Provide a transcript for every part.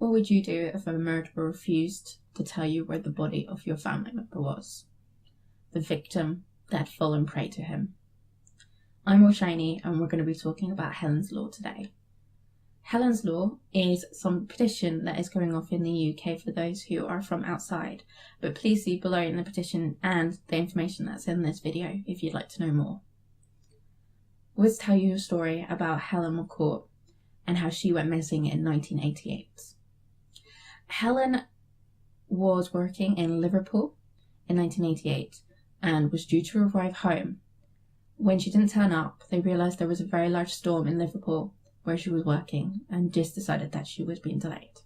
What would you do if a murderer refused to tell you where the body of your family member was? The victim that had fallen prey to him. I'm OwShiny, and we're going to be talking about Helens Law today. Helens Law is some petition that is going off in the UK for those who are from outside, but please see below in the petition and the information that's in this video if you'd like to know more. Let's tell you a story about Helen McCourt and how she went missing in 1988. Helen was working in Liverpool in 1988 and was due to arrive home. When she didn't turn up, they realised there was a very large storm in Liverpool where she was working and just decided that she was being delayed.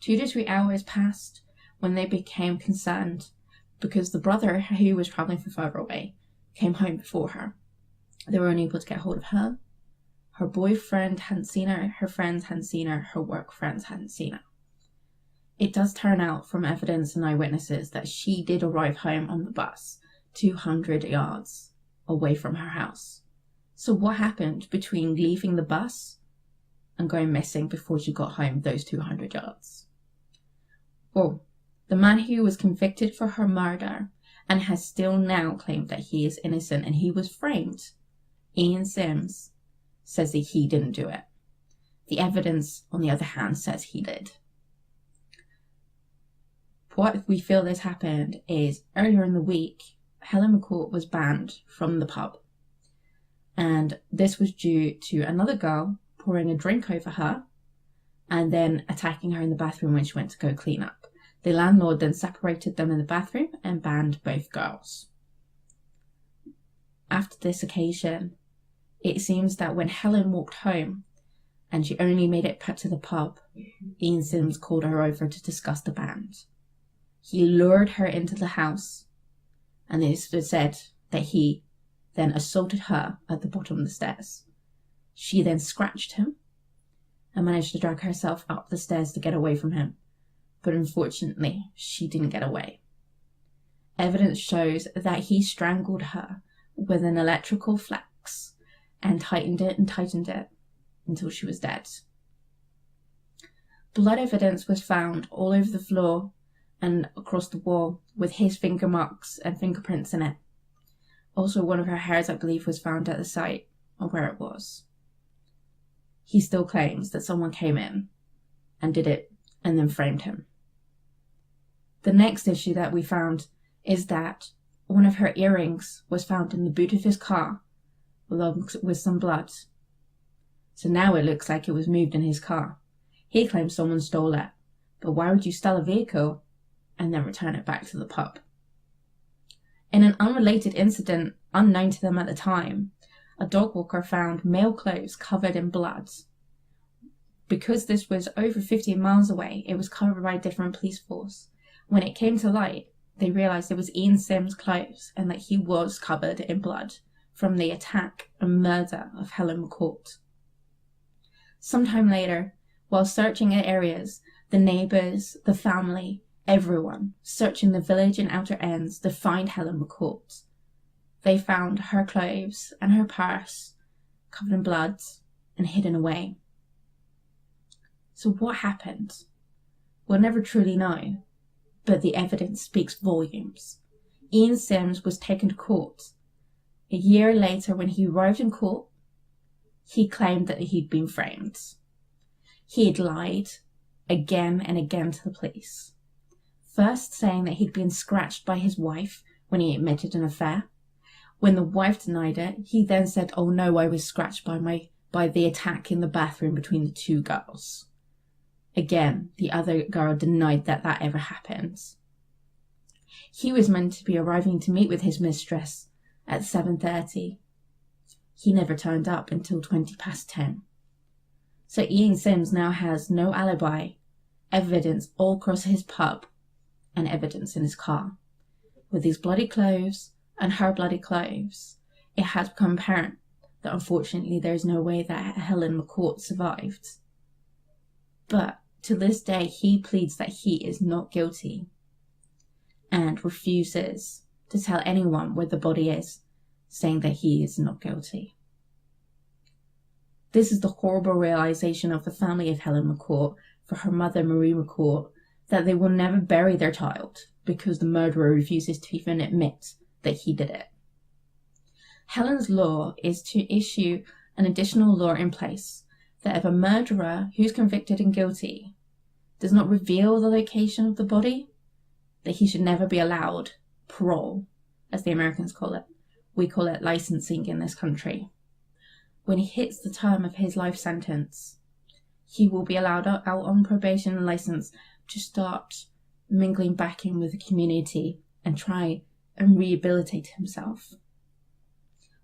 2 to 3 hours passed when they became concerned because the brother, who was travelling from further away, came home before her. They were unable to get hold of her. Her boyfriend hadn't seen her friends hadn't seen her work friends hadn't seen her. It does turn out from evidence and eyewitnesses that she did arrive home on the bus 200 yards away from her house. So what happened between leaving the bus and going missing before she got home those 200 yards? Well, the man who was convicted for her murder and has still now claimed that he is innocent and he was framed, Ian Sims, says that he didn't do it. The evidence, on the other hand, says he did. What we feel this happened is earlier in the week, Helen McCourt was banned from the pub. And this was due to another girl pouring a drink over her and then attacking her in the bathroom when she went to go clean up. The landlord then separated them in the bathroom and banned both girls. After this occasion, it seems that when Helen walked home and she only made it to the pub, Ian Sims called her over to discuss the ban. He lured her into the house, and it was said that he then assaulted her at the bottom of the stairs. She then scratched him and managed to drag herself up the stairs to get away from him, but unfortunately she didn't get away. Evidence shows that he strangled her with an electrical flex and tightened it until she was dead. Blood evidence was found all over the floor and across the wall with his finger marks and fingerprints in it. Also, one of her hairs, I believe, was found at the site of where it was. He still claims that someone came in and did it and then framed him. The next issue that we found is that one of her earrings was found in the boot of his car along with some blood. So now it looks like it was moved in his car. He claims someone stole it, but why would you steal a vehicle and then return it back to the pub? In an unrelated incident, unknown to them at the time, a dog walker found male clothes covered in blood. Because this was over 15 miles away, it was covered by a different police force. When it came to light, they realised it was Ian Sims' clothes and that he was covered in blood from the attack and murder of Helen McCourt. Sometime later, while searching at areas, the neighbours, the family, everyone searching the village and outer ends to find Helen McCourt. They found her clothes and her purse covered in blood and hidden away. So what happened? We'll never truly know, but the evidence speaks volumes. Ian Sims was taken to court. A year later, when he arrived in court, he claimed that he'd been framed. He had lied again and again to the police. First saying that he'd been scratched by his wife when he admitted an affair. When the wife denied it, he then said, "Oh no, I was scratched by the attack in the bathroom between the two girls." Again, the other girl denied that ever happened. He was meant to be arriving to meet with his mistress at 7:30. He never turned up until 10:20. So Ian Sims now has no alibi, evidence all across his pub, and evidence in his car. With his bloody clothes and her bloody clothes, it has become apparent that unfortunately there is no way that Helen McCourt survived. But to this day, he pleads that he is not guilty and refuses to tell anyone where the body is, saying that he is not guilty. This is the horrible realization of the family of Helen McCourt for her mother, Marie McCourt, that they will never bury their child because the murderer refuses to even admit that he did it. Helen's Law is to issue an additional law in place that if a murderer who's convicted and guilty does not reveal the location of the body, that he should never be allowed parole, as the Americans call it. We call it licensing in this country. When he hits the term of his life sentence, he will be allowed out on probation and license to start mingling back in with the community and try and rehabilitate himself.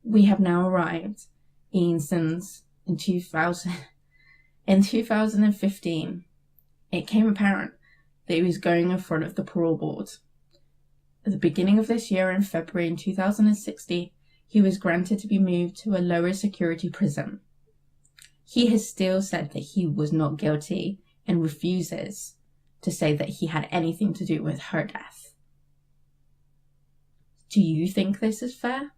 We have now arrived since in 2015, it became apparent that he was going in front of the parole board. At the beginning of this year, in February in 2016, he was granted to be moved to a lower security prison. He has still said that he was not guilty and refuses to say that he had anything to do with her death. Do you think this is fair?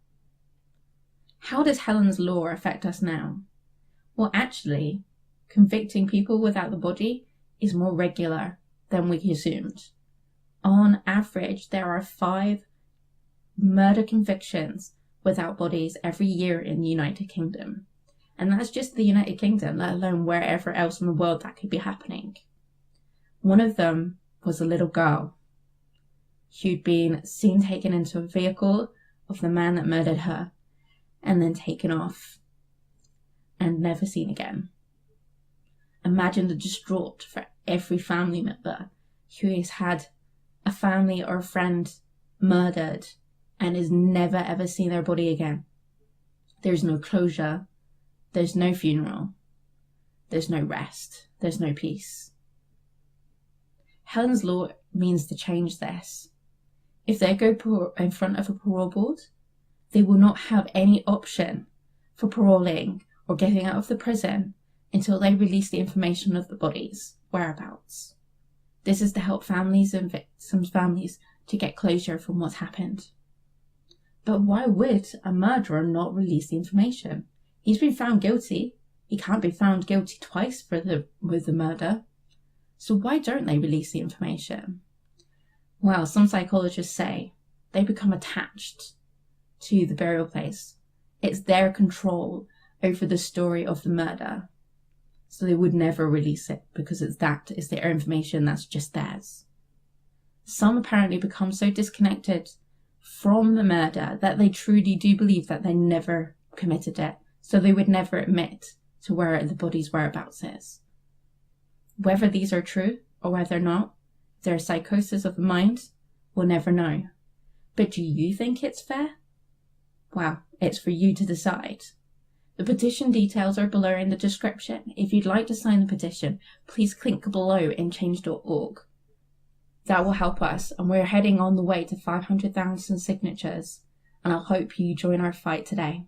How does Helen's Law affect us now? Well, actually, convicting people without the body is more regular than we assumed. On average, there are 5 murder convictions without bodies every year in the United Kingdom. And that's just the United Kingdom, let alone wherever else in the world that could be happening. One of them was a little girl who'd been seen taken into a vehicle of the man that murdered her and then taken off and never seen again. Imagine the distraught for every family member who has had a family or a friend murdered and has never ever seen their body again. There's no closure, there's no funeral, there's no rest, there's no peace. Helen's Law means to change this. If they go in front of a parole board, they will not have any option for paroling or getting out of the prison until they release the information of the body's whereabouts. This is to help families and victims' families to get closure from what's happened. But why would a murderer not release the information? He's been found guilty. He can't be found guilty twice with the murder. So why don't they release the information? Well, some psychologists say they become attached to the burial place. It's their control over the story of the murder. So they would never release it because it's their information that's just theirs. Some apparently become so disconnected from the murder that they truly do believe that they never committed it. So they would never admit to where the body's whereabouts is. Whether these are true or whether not, they're a psychosis of the mind, we'll never know. But do you think it's fair? Well, it's for you to decide. The petition details are below in the description. If you'd like to sign the petition, please click below in change.org. That will help us, and we're heading on the way to 500,000 signatures, and I hope you join our fight today.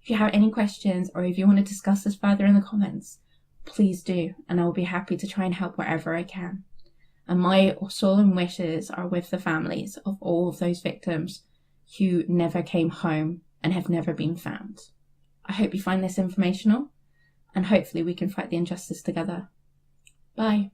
If you have any questions or if you want to discuss this further in the comments, please do, and I will be happy to try and help wherever I can. And my solemn wishes are with the families of all of those victims who never came home and have never been found. I hope you find this informational, and hopefully we can fight the injustice together. Bye.